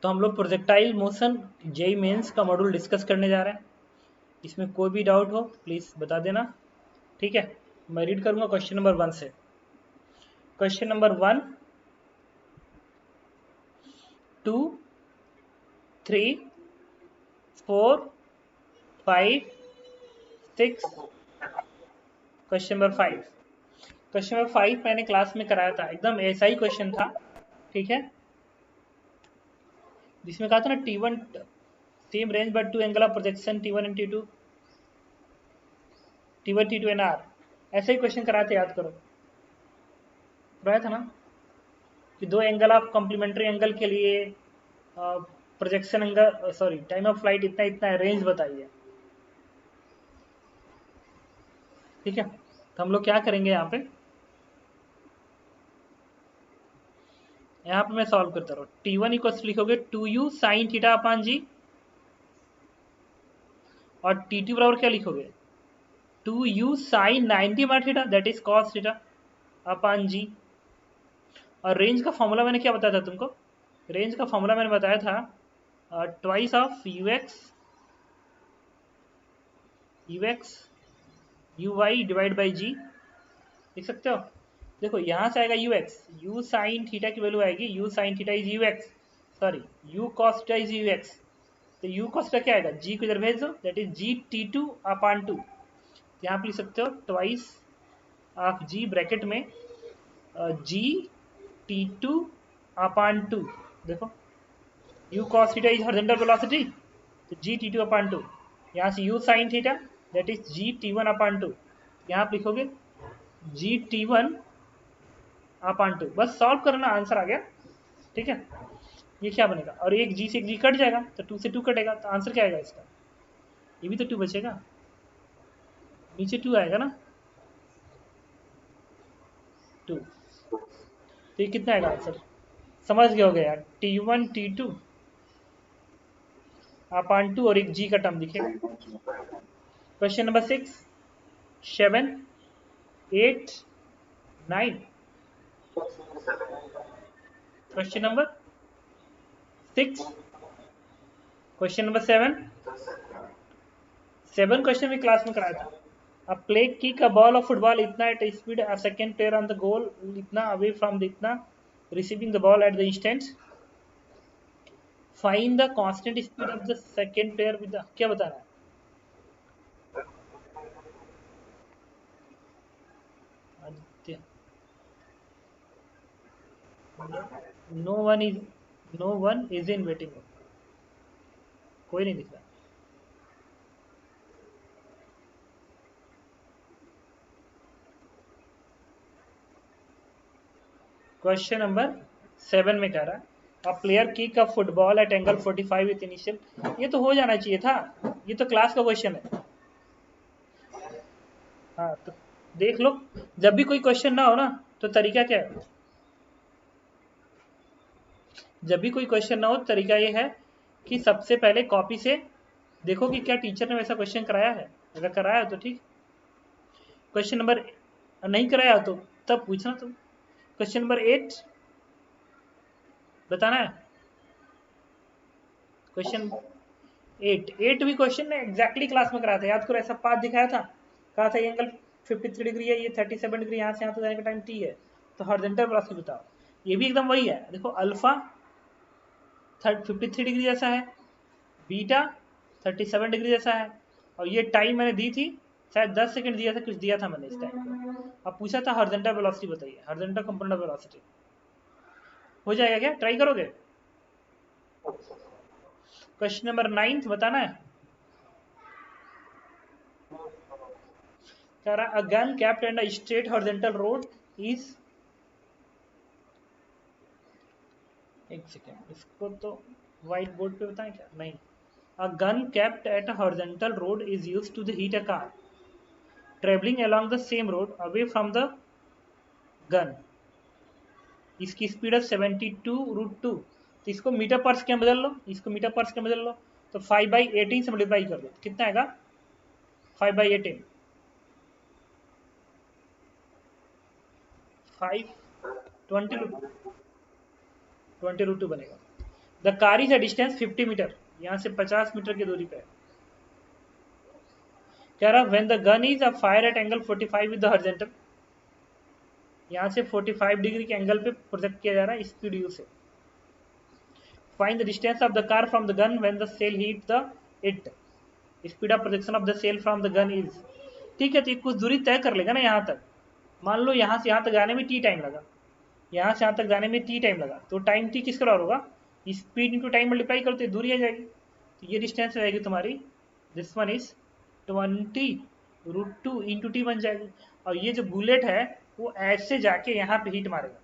तो हम लोग प्रोजेक्टाइल मोशन जेई मेंस का मॉड्यूल डिस्कस करने जा रहे हैं। इसमें कोई भी डाउट हो प्लीज़ बता देना, ठीक है। मैं रीड करूंगा क्वेश्चन नंबर 1 से। Question number 1, 2, 3, 4, 5, 6। Question number 5, question number 5 मैंने क्लास में कराया था, एकदम ऐसा ही क्वेश्चन था, ठीक है। जिसमें कहा था ना T1 same range but two angle of projection T1 and T2, T1 T2 and R, ऐसे ही क्वेश्चन कराए थे, याद करो। कराया था ना कि दो एंगल ऑफ कॉम्प्लीमेंट्री एंगल के लिए projection angle, sorry time of flight इतना इतना है, रेंज बताइए, ठीक है। तो हम लोग क्या करेंगे यहाँ पे मैं सॉल्व करता रहूँ। T1 इक्वल्स लिखोगे 2u sine theta upon g, और T2 बराबर क्या लिखोगे 2u साइन 90 मार theta that is cos theta upon g. और रेंज का फॉर्मूला मैंने क्या बताया था तुमको, रेंज का फॉर्मूला मैंने बताया था twice of ux uy divide by g, लिख सकते हो। देखो यहाँ से आएगा ux, u साइन थीटा की वैल्यू आएगी u sine theta is ux, sorry u cos theta is ux। तो u cos थीटा क्या आएगा, g को इधर भेज दो दैट इज g t2 अपान 2। यहाँ पे लिख सकते हो ट्वाइस ऑफ g ब्रैकेट में g t2 अपान 2। देखो u cos theta is horizontal velocity, तो g t2 अपान 2। यहाँ से u sine theta that is g t1 अपान 2। यहाँ पे लिखोगे g t1 अपान 2। बस सॉल्व करना, आंसर आ गया, ठीक है। ये क्या बनेगा, और एक g से एक g कट जाएगा तो 2 से 2 कटेगा, तो आंसर क्या आएगा इसका, ये भी तो 2 बचेगा, नीचे 2 आएगा ना 2। तो ये कितना आएगा आंसर, समझ गए होगे यार, T1 T2 अपान 2 और एक g का टर्म दिखेगा। Question number 6, 7, 8, 9। Question number 6, question number 7, 7 question भी क्लास में कराया था। A play kick a ball of football इतना at speed, a second player on the goal इतना away from the इतना receiving the ball at the instant, find the constant speed of the second player with the, क्या बताना है Aditya, no one is, no one is in waiting, कोई नहीं दिख रहा। Question number 7 में कह रहा है a player kick a football at angle 45 with initial, ये तो हो जाना चाहिए था, ये तो क्लास का क्वेश्चन है। हाँ तो देख लो, जब भी कोई क्वेश्चन ना हो ना तो तरीका क्या है, जब भी कोई क्वेश्चन ना हो तरीका ये है कि सबसे पहले कॉपी से देखो कि क्या टीचर ने वैसा क्वेश्चन कराया है, अगर कराया तो ठीक, क्वेश्चन नंबर नहीं कराया तो तब पूछना तुम। क्वेश्चन नंबर 8 बताना है, क्वेश्चन 8 भी क्वेश्चन ने एग्जैक्टली क्लास में कराया था, याद करो ऐसा पाथ दिखाया था, कहा था ये एंगल 53 डिग्री है, ये 37 डिग्री, यहाँ से यहाँ तक जाने का टाइम t है, तो हॉरिजॉन्टल वेलोसिटी बताओ। ये भी एकदम वही है, देखो अल्फा 53 डिग्री जैसा है, बीटा 37 डिग्री जैसा है, और ये टाइम मैंने दी थी शायद 10 सेकंड दिया था, कुछ दिया था मैंने इस टाइम को। अब पूछा था हॉरिजॉन्टल वेलोसिटी बताइए, हॉरिजॉन्टल कंपोनेंट ऑफ वेलोसिटी, हो जाएगा क्या, ट्राई करोगे। क्वेश्चन नंबर 9 बताना है, कह रहा a gun kept and a straight horizontal road is, एक सेकेंड इसको तो व्हाइट बोर्ड पे बताएं क्या, नहीं। A gun kept at a horizontal road is used to the hit a car travelling along the same road away from the gun, इसकी speed है 72√2, तो इसको मीटर पर सेकेंड बदल लो, इसको मीटर पर सेकेंड बदल लो, तो 5/18 से मल्टीप्लाई कर दो, कितना आएगा 5/18, 5 20√2 बनेगा। The car is a distance 50 metre, यहाँ से 50 मीटर की दूरी पे है। कह रहा when the gun is a fire eight angle 45 with the horizontal, यहाँ से 45 डिग्री के एंगल पे प्रोजेक्ट किया जा रहा है स्पीड यू से। Find the distance of the car from the gun when the shell hit the it, speed of projection of the shell from the gun is. ठीक है, तो कुछ दूरी तय कर लेगा ना यहाँ तक। मान लो यहाँ से यहाँ तक जाने में टी टाइम लगा, यहाँ से यहाँ तक जाने में टी टाइम लगा, तो टाइम टी किसके बराबर होगा, स्पीड इंटू टाइम मल्टीप्लाई करते दूरी आ जाएगी। तो ये डिस्टेंस रहेगी तुम्हारी, this one is 20√2 into T बन जाएगी। और ये जो बुलेट है वो ऐसे जाके यहाँ पे हिट मारेगा,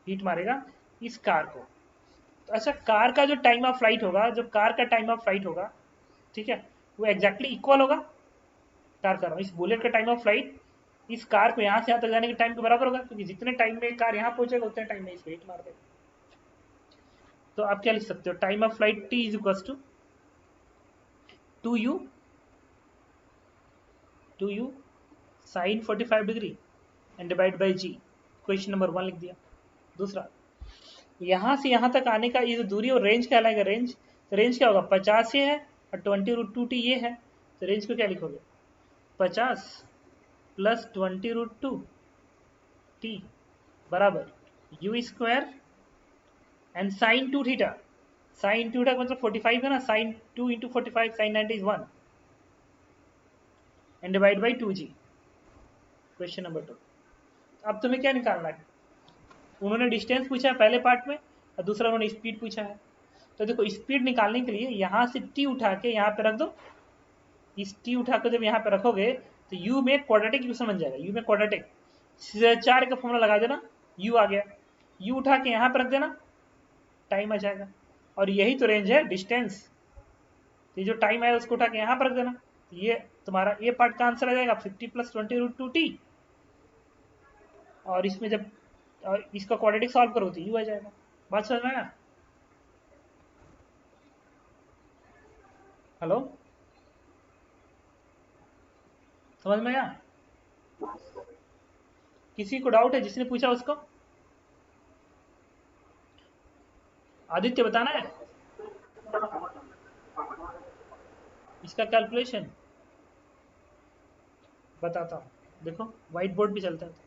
हिट मारेगा इस कार को। तो अच्छा, कार का जो टाइम ऑफ फ्लाइट होगा, जो कार का टाइम ऑफ फ्लाइट होगा, ठीक है, वो एग्जैक्टली इक्वल होगा कार कर रहा हूँ, इस बुलेट का टाइम ऑफ फ्लाइट इस कार को यहाँ से यहाँ तक जाने के टाइम के बराबर होगा, क्योंकि जितने टाइम में कार यहाँ पहुंचेगा उतने टाइम में इसे हिट मार देगा। तो आप क्या लिख सकते हो, time of flight t is equal to u sine 45 degree and divide by g. Question number 1 लिख दिया। दूसरा, यहाँ से यहाँ तक आने का ये जो दूरी और रेंज कहलाएगा, रेंज। तो रेंज क्या होगा, 50 ये है और 20√2 टी ये है, तो रेंज को क्या लिखोगे, 50 प्लस 20√2 टी बराबर u square and sine 2 theta. Sine 2 theta मतलब 45 है ना, sine 2 into 45 sine 90 is 1 and divide by 2g। Question number 2। अब तुम्हें क्या निकालना है, उन्होंने डिस्टेंस पूछा है पहले पार्ट में और दूसरा उन्होंने स्पीड पूछा है। तो देखो स्पीड निकालने के लिए यहाँ से टी उठा के यहाँ पे रख दो, इस टी उठा के जब यहाँ पे रखोगे तो यू में क्वाड्रेटिक इक्वेशन बन जाएगा, यू में क्वाड्रेटिक 4 का फॉर्मूला लगा देना, यू आ गया, यू उठा के यहाँ पे रख देना, टाइम आ जाएगा। और यही तो रेंज है, डिस्टेंस। ये जो टाइम आया उसको उठा के यहाँ पर रख देना, ये तुम्हारा ए पार्ट का आंसर आ जाएगा 50 प्लस 20√2 टी। और इसमें जब और इसका क्वाड्रेटिक सॉल्व करो तो यू आ जाएगा। बात समझ में आया? हेलो, समझ में आया? किसी को डाउट है, जिसने पूछा उसको आदित्य बताना है इसका कैलकुलेशन। बताता हूँ, देखो व्हाइट बोर्ड पे चलता है।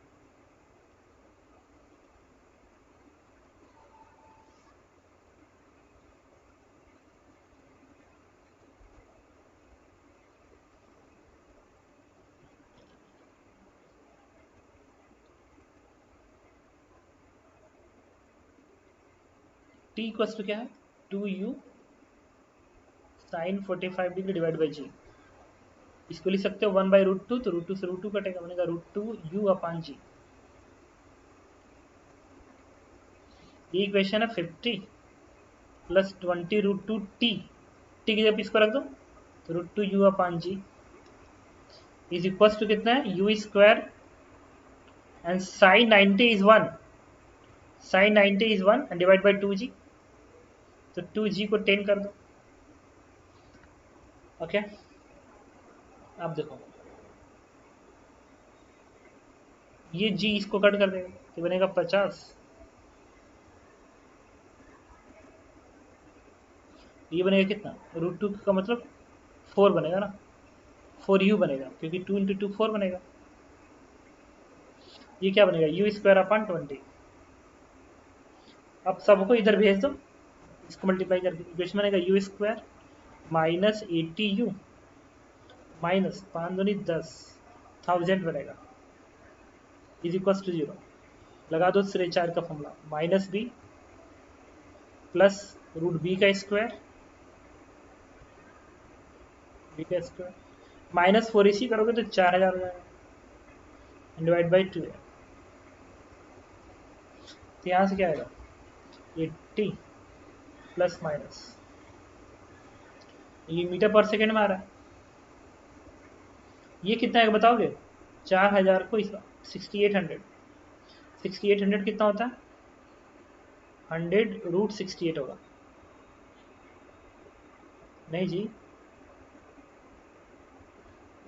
टी इक्वल्स टू क्या है, 2u sine 45 degree divide by g. इसको लिख सकते हो 1/√2, तो √2 से √2 कटेगा, बनेगा √2u अपान जी। ये इक्वेशन है 50 प्लस 20√2 टी, टी की जगह इसको रख दो तो √2u upon g is equals to कितना है, u square and sine 90 is 1, sine 90 is 1 and divide by 2g, तो 2g को 10 कर दो। ओके, अब देखो ये g इसको कट कर देगा तो बनेगा 50, ये बनेगा कितना, √2 का मतलब 4 बनेगा ना, 4u बनेगा क्योंकि 2 इंटू 2 4 बनेगा। ये क्या बनेगा, यू स्क्वायर अपॉन 20। अब सबको इधर भेज दो, इसको मल्टीप्लाई करके इक्वेशन बनेगा you square minus 80u minus 5 दूनी 10 1000 बनेगा इज इक्वल टू 0। लगा दो सिरे 4 का formula, minus b plus root b का स्क्वायर, बी का स्क्वायर माइनस 4 इसी करोगे तो 4000 हो जाएगा डिवाइड बाई 2 है। तो यहाँ से क्या आएगा 80 प्लस माइनस, ये मीटर पर सेकेंड में आ रहा है, ये कितना है बताओगे, 4000 को 6800, 6800 कितना होता है, 100√68 होगा। नहीं जी,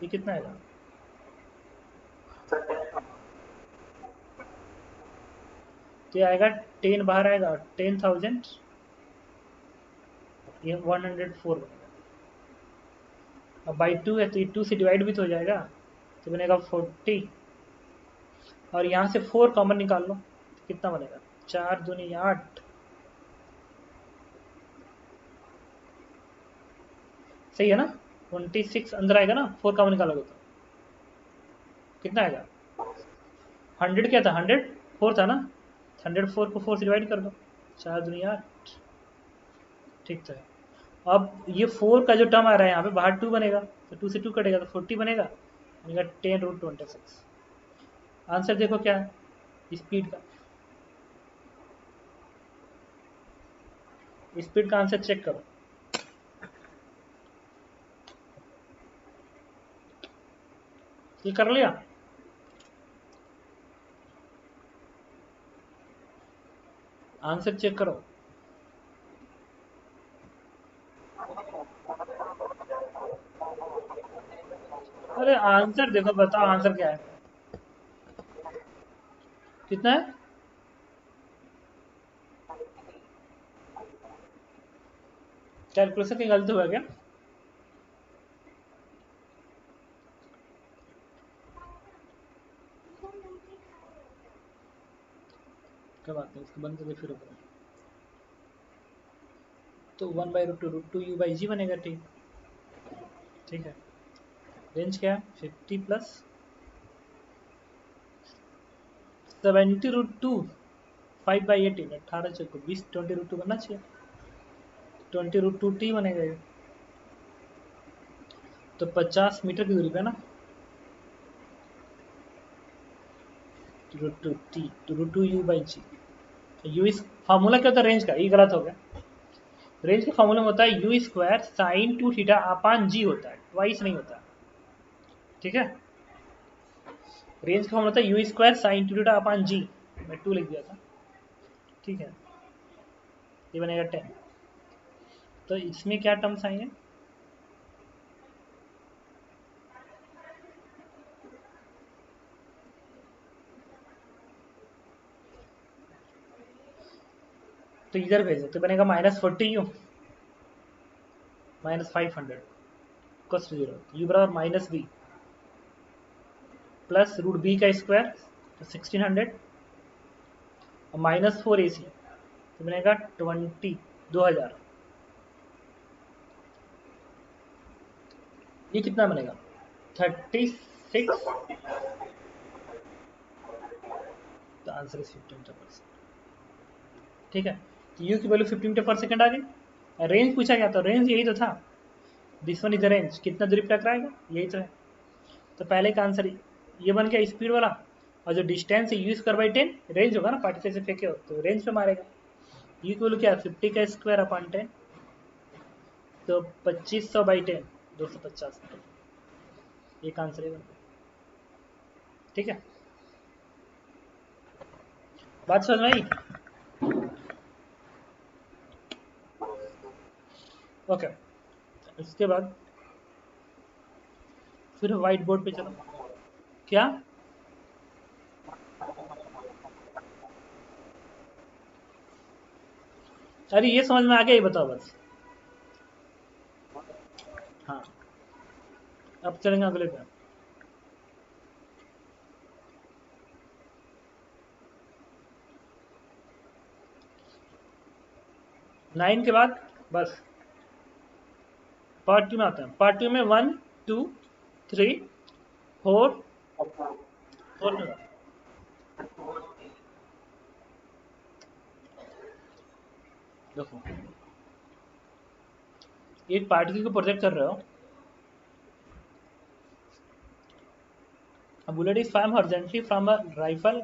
ये कितना आएगा, तो ये आएगा 10 बाहर आएगा 10,000 ये 104 बनेगा। अब बाई 2 है तो ये 2 से डिवाइड भी तो हो जाएगा, तो बनेगा 40, और यहाँ से 4 कॉमन निकाल लो, तो कितना बनेगा, 4 दूनी 8, सही है ना, 26 अंदर आएगा ना, 4 कॉमन निकालोगे तो कितना आएगा, 100 क्या था, 104 था ना, 104 को 4 से डिवाइड कर दो, 4 दूनी 8, ठीक तो है। अब ये 4 का जो टर्म आ रहा है यहाँ पे बाहर 2 बनेगा, तो 2 से 2 कटेगा तो 40 बनेगा, 10√26। आंसर देखो क्या है स्पीड का, स्पीड का आंसर चेक करो। ये कर लिया, आंसर चेक करो। अरे आंसर देखो, बताओ आंसर क्या है, कितना है, कैलकुलेशन की गलती हुआ क्या, क्या बात है, इसको बंद करके फिर ऊपर, तो 1/√2 यू बाई जी बनेगा, ठीक, ठीक है। रेंज क्या है, 50 प्लस 70√2, 5/18, 18 चौको 20, 20√2 बनना चाहिए, 20√2 टी बनेगा ये, तो 50 मीटर की दूरी पे ना, √2 t, √2 u by g, u इस फार्मूला क्या होता है रेंज का, ये गलत हो गया, रेंज का फार्मूला होता है u square sine 2 theta upon g होता है, ट्वाइस नहीं होता, ठीक है। रेंज का फार्मूला होता है u square sine 2 theta upon g, मैं 2 लिख दिया था, ठीक है, ये बनेगा 10। तो इसमें क्या टर्म्स आएंगे, तो इधर भेजो तो बनेगा -40 यू -500 cos 0, यू बराबर -b प्लस रूट बी का स्क्वायर, तो 1600, और -4 AC, तो बनेगा 2000। ये कितना बनेगा, 36, तो आंसर इज 15 मीटर पर सेकेंड, ठीक है। तो यू की वैल्यू 15 मीटर पर सेकेंड आ गई, रेंज पूछा गया तो रेंज यही तो था, this one is the range, कितना दूरी पे टकराएगा, यही तो है। तो पहले का आंसर ये बन गया स्पीड वाला, और जो डिस्टेंस है यू स्क्वायर बाई 10 रेंज होगा ना, पार्टिकल से फेंके हो तो रेंज पे मारेगा, यू की वैल्यू क्या है 50 का स्क्वायर अपॉन 10, तो 2500/10, 250 मीटर, एक आंसर है, ठीक है। बात समझ में आई, ओके। इसके बाद फिर व्हाइट बोर्ड पे चलो, क्या, अरे ये समझ में आ गया, ये बताओ बस, हाँ, अब चलेंगे अगले पे। 9 के बाद बस पार्ट 2 में आता है, पार्ट 2 में 1 2 3 4 4 में देखो, एक पार्टिकल को प्रोजेक्ट कर रहे हो, a bullet is fired horizontally from a rifle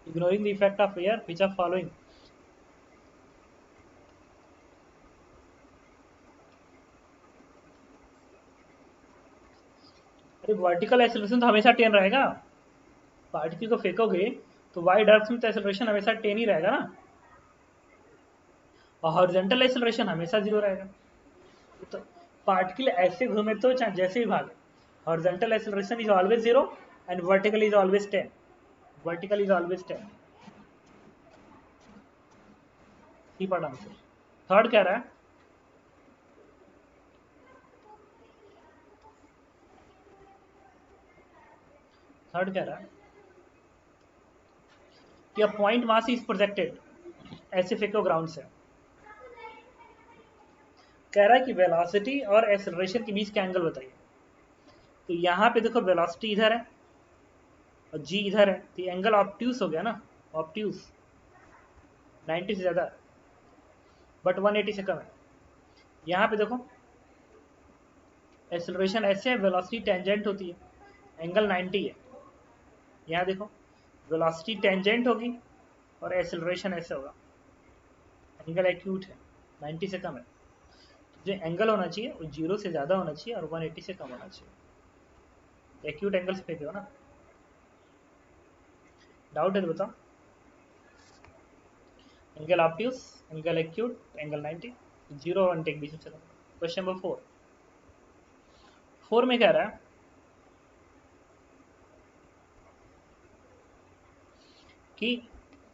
ignoring the effect of air which are following, अरे वर्टिकल एक्सेलरेशन तो हमेशा 10 रहेगा, पार्टिकल को फेंकोगे तो वाई डायरेक्शन में तो एक्सेलरेशन हमेशा 10 ही रहेगा ना, और हॉरिजॉन्टल एक्सेलरेशन हमेशा 0 रहेगा, तो पार्टिकल ऐसे घूमे तो चाहे जैसे भी भागे, horizontal acceleration is always 0 and vertical is always 10, vertical is always 10, he part answer. Third क्या रहा है, थर्ड कह रहा है कि a point mass is projected ऐसे फेंको ग्राउंड से। कह रहा है कि वेलोसिटी और एक्सेलरेशन के बीच का एंगल बताइए। तो यहाँ पे देखो वेलोसिटी इधर है और जी इधर है, तो एंगल ऑब्ट्यूस हो गया ना, ऑब्ट्यूस 90 से ज़्यादा बट 180 से कम है। यहाँ पे देखो एक्सेलरेशन ऐसे है, वेलोसिटी टेंजेंट होती है, एंगल 90 है। यहाँ देखो वेलोसिटी टेंजेंट होगी और एक्सेलरेशन ऐसे होगा, एंगल एक्यूट है, 90 से कम है। तो जो एंगल होना चाहिए वो 0 से ज़्यादा होना चाहिए और 180 से कम होना चाहिए। एक्यूट एंगल से फेंके हो ना। डाउट है तो बताओ। Angle obtuse, angle acute, angle 90, 0 और 180 के बीच में चलो। क्वेश्चन नंबर 4 में कह रहा है कि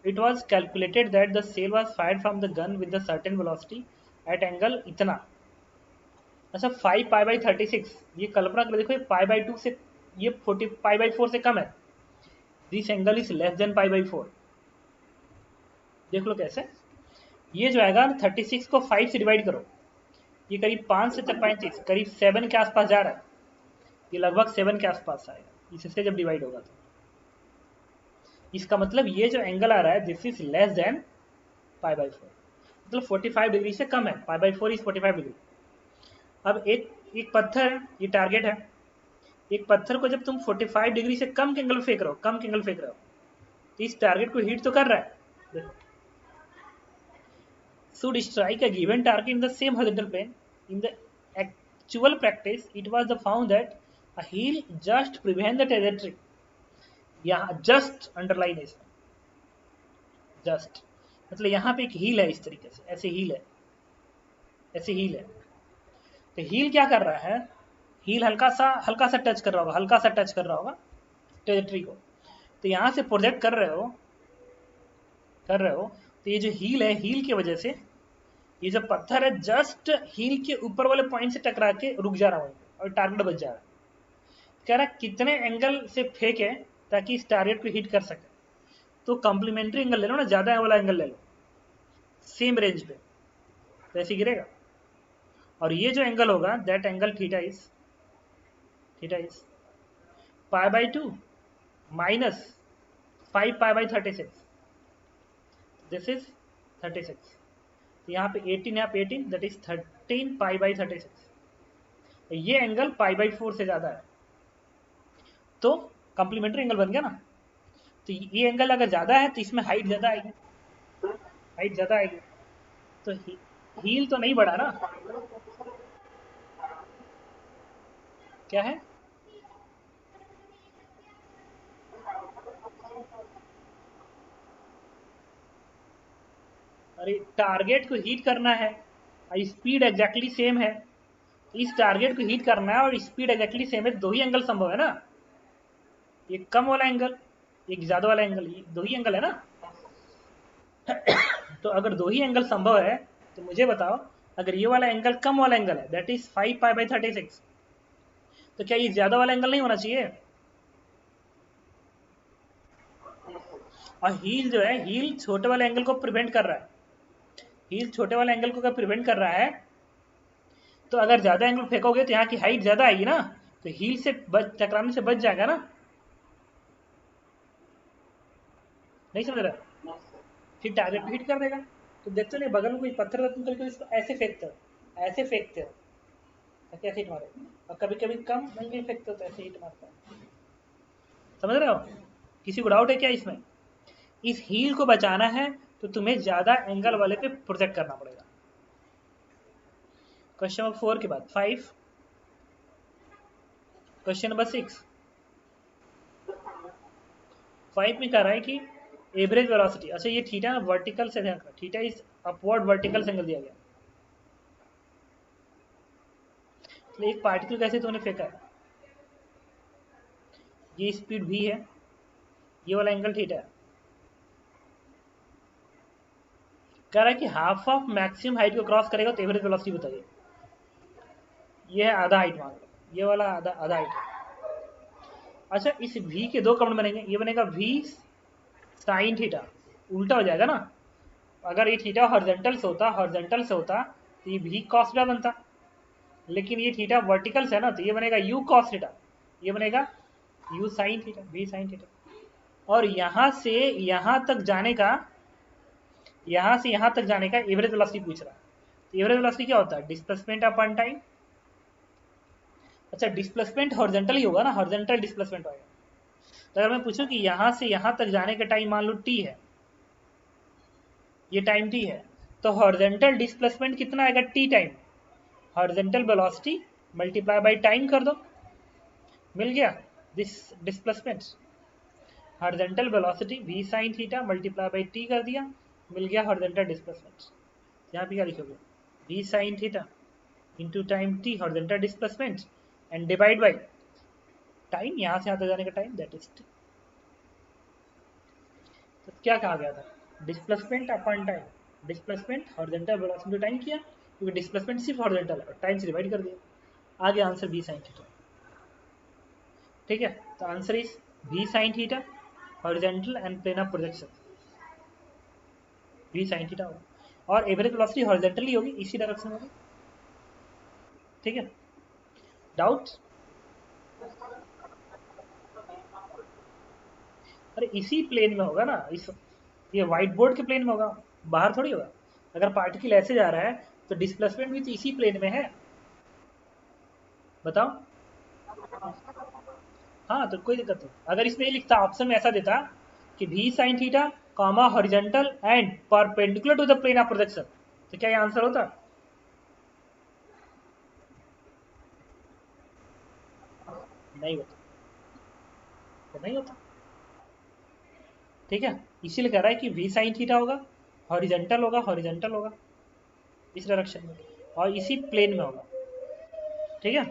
it was calculated that the shell was fired from the gun with a certain velocity at angle इतना। अच्छा 5 पाई बाई 36, ये कल्पना कर देखो, ये पाई बाई 2 से, ये 40 पाई बाई 4 से कम है। This angle is less than pi by 4। देख लो कैसे, ये जो आएगा 36 को 5 से डिवाइड करो, ये करीब 5 से 35 करीब 7 के आसपास जा रहा है, ये लगभग 7 के आसपास आएगा इससे जब डिवाइड होगा तो। इसका मतलब ये जो एंगल आ रहा है this is less than pi by 4, मतलब 45 डिग्री से कम है। Pi by 4 is 45 degree. अब एक पत्थर है, ये टारगेट है, एक पत्थर को जब तुम 45 डिग्री से कम के एंगल फेंक रहे हो, कम के एंगल फेंक रहे हो, तो इस टारगेट को हिट तो कर रहा है। should strike a given target in the same horizontal plane. In the actual practice, it was found that a heel just prevent the trajectory. यहाँ just underline है, just मतलब यहाँ पे एक हील है, इस तरीके से ऐसे हील है, ऐसे हील है। तो हील क्या कर रहा है, हील हल्का सा टच कर रहा होगा, हल्का सा टच कर रहा होगा ट्रेजेक्ट्री को। तो यहाँ से प्रोजेक्ट कर रहे हो, तो ये जो हील है, हील की वजह से ये जो पत्थर है जस्ट हील के ऊपर वाले पॉइंट से टकरा के रुक जा रहा है और टारगेट बच जा रहा है। कह रहा है कितने एंगल से फेंके ताकि इस टारगेट को हिट कर सके। तो कॉम्प्लीमेंट्री एंगल ले लो ना, ज्यादा वाला एंगल ले लो सेम रेंज पे, तो ऐसे गिरेगा। और ये जो एंगल होगा that angle theta is pi by 2 minus 5 pi by 36, this is 36। तो यहाँ पे 18, यहाँ पे 18, दैट इज 13 पाई बाई 36। ये एंगल पाई बाई 4 से ज्यादा है, तो कॉम्प्लीमेंट्री एंगल बन गया ना। तो ये एंगल अगर ज्यादा है तो इसमें हाइट ज्यादा आएगी, तो हील तो नहीं बढ़ा ना, क्या है, अरे टारगेट को हीट करना है और स्पीड एग्जैक्टली सेम है। इस टारगेट को हीट करना है और स्पीड एग्जैक्टली सेम है, दो ही एंगल संभव है ना, एक कम वाला एंगल, एक ज्यादा वाला एंगल, दो ही एंगल है ना। तो अगर दो ही एंगल संभव है तो मुझे बताओ, अगर ये वाला एंगल कम वाला एंगल है दैट इज 5 पाई बाई 36, तो क्या ये ज्यादा वाला एंगल नहीं होना चाहिए। और हील जो है, हील छोटे वाले एंगल को प्रिवेंट कर रहा है, हील छोटे वाले एंगल को क्या प्रिवेंट कर रहा है। तो अगर ज्यादा एंगल फेंकोगे तो यहाँ की हाइट ज्यादा आएगी ना, तो हील से टकराने से बच जाएगा ना, नहीं समझ रहा, फिर टारगेट को हिट कर देगा। तो देखते नहीं बगल में कोई पत्थर है, तुम कभी इसको ऐसे फेंकते हो, ऐसे फेंकते हो ताकि ऐसे हिट मारे, और कभी कभी कम एंगल फेंकते हो तो ऐसे हिट मारता है। समझ रहे हो, किसी को डाउट है क्या इसमें। इस हील को बचाना है तो तुम्हें ज्यादा एंगल वाले पे प्रोजेक्ट करना पड़ेगा। क्वेश्चन नंबर 4 के बाद 5, क्वेश्चन नंबर 6। 5 में कह रहा है कि एवरेज वेलोसिटी, अच्छा ये थीटा ना वर्टिकल से, थीटा इज अपवर्ड वर्टिकल से एंगल दिया गया, तो एक पार्टिकल कैसे तूने फेंका है, ये स्पीड v है, ये वाला एंगल थीटा है। कह रहा है कि हाफ ऑफ मैक्सिमम हाइट को क्रॉस करेगा तो एवरेज वेलोसिटी बताइए। ये है आधा हाइट मान लो, ये वाला आधा हाइट है, अच्छा इस v के दो कॉम्पोनेंट बनेंगे, ये बनेगा v साइन थीटा, उल्टा हो जाएगा ना, अगर ये थीटा हॉरिजॉन्टल से होता तो ये v cos थीटा बनता, लेकिन ये थीटा वर्टिकल से है ना, तो ये बनेगा u cos थीटा, ये बनेगा u sin theta, v sin theta. और यहां से यहां तक जाने का, यहां से यहां तक जाने का एवरेज वेलोसिटी पूछ रहा है। तो एवरेज वेलोसिटी क्या होता है? Displacement upon time. अच्छा डिस्प्लेसमेंट हॉरिजॉन्टल ही होगा ना, हॉरिजॉन्टल डिस्प्लेसमेंट होगा। तो अगर मैं पूछूं कि यहां से यहां तक जाने का टाइम मान लो t है, ये टाइम t है, तो हॉरिजॉन्टल डिस्प्लेसमेंट कितना आएगा? t time horizontal velocity multiply by time कर दो, मिल गया this displacement. Horizontal velocity v sin theta multiply by t कर दिया, मिल गया हॉरिजॉन्टल डिस्प्लेसमेंट। यहाँ पे क्या लिखोगे? v sin theta into time t horizontal displacement and divide by time, यहाँ से यहाँ तक जाने का टाइम, दैट इज t। तो क्या कहा गया था? Displacement upon time, displacement horizontal velocity time किया, क्योंकि डिस्प्लेसमेंट सिर्फ हॉरिजॉन्टल है, टाइम से डिवाइड कर दिया, आगे आंसर v sin थीटा। ठीक है, तो answer is v sin theta horizontal and plane of projection, v sin theta होगा। और एवरेज वेलोसिटी हॉरिजॉन्टली होगी, इसी डायरेक्शन में होगी। ठीक है, डाउट? अरे इसी प्लेन में होगा ना, इस ये व्हाइट बोर्ड के प्लेन में होगा, बाहर थोड़ी होगा। अगर पार्टिकल ऐसे जा रहा है तो डिस्प्लेसमेंट भी तो इसी प्लेन में है, बताओ। हाँ तो कोई दिक्कत नहीं, अगर इसमें ये लिखता, ऑप्शन में ऐसा देता कि v sin theta comma horizontal and perpendicular to the plane of projection, तो क्या ये आंसर होता? नहीं होता, तो नहीं होता। ठीक है, इसीलिए कह रहा है कि v sin थीटा होगा, हॉरिजॉन्टल होगा, हॉरिजॉन्टल होगा इस डायरेक्शन में, और इसी प्लेन में होगा। ठीक है,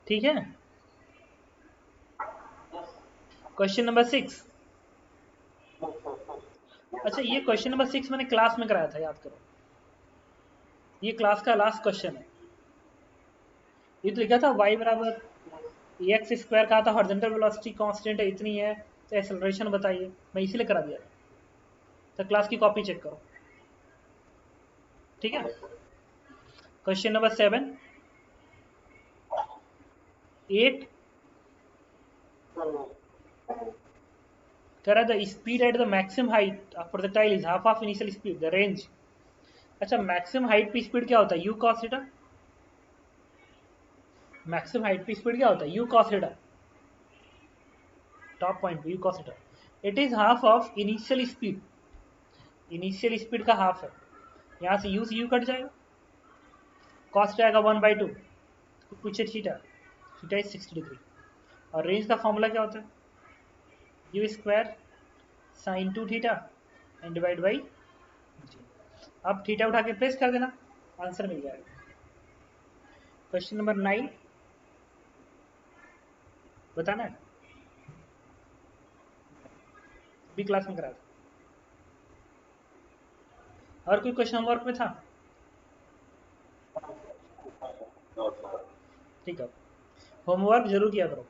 ठीक है। Question number 6। अच्छा ये क्वेश्चन नंबर 6 मैंने क्लास में कराया था, याद करो, ये क्लास का लास्ट क्वेश्चन है। ये तो लिखा था y बराबर एक्स स्क्वायर कहा था, हॉरिजॉन्टल वेलोसिटी कांस्टेंट है इतनी है, तो एक्सेलरेशन बताइए, मैं इसीलिए करा दिया था। तो क्लास की कॉपी चेक करो। ठीक है, क्वेश्चन नंबर 7। 8 कह रहा the speed at the maximum height of projectile is half of initial speed, the range. अच्छा मैक्सिमम हाइट पे स्पीड क्या होता है? U cos theta. Maximum height पे स्पीड क्या होता है? U cos theta, top point पे u cos theta. It is half of initial speed, initial speed का हाफ है, यहाँ से यू कट जाएगा, कॉस्ट आएगा 1/2, पूछे थीटा, थीटा इज 60 डिग्री। और रेंज का फॉर्मूला क्या होता है? U square sine 2 theta and divide by g. अब थीटा उठा के प्लेस कर देना, आंसर मिल जाएगा। क्वेश्चन नंबर 9 बताना है, भी क्लास में करा था। और कोई क्वेश्चन होमवर्क में था? ठीक है, होमवर्क जरूर किया करो।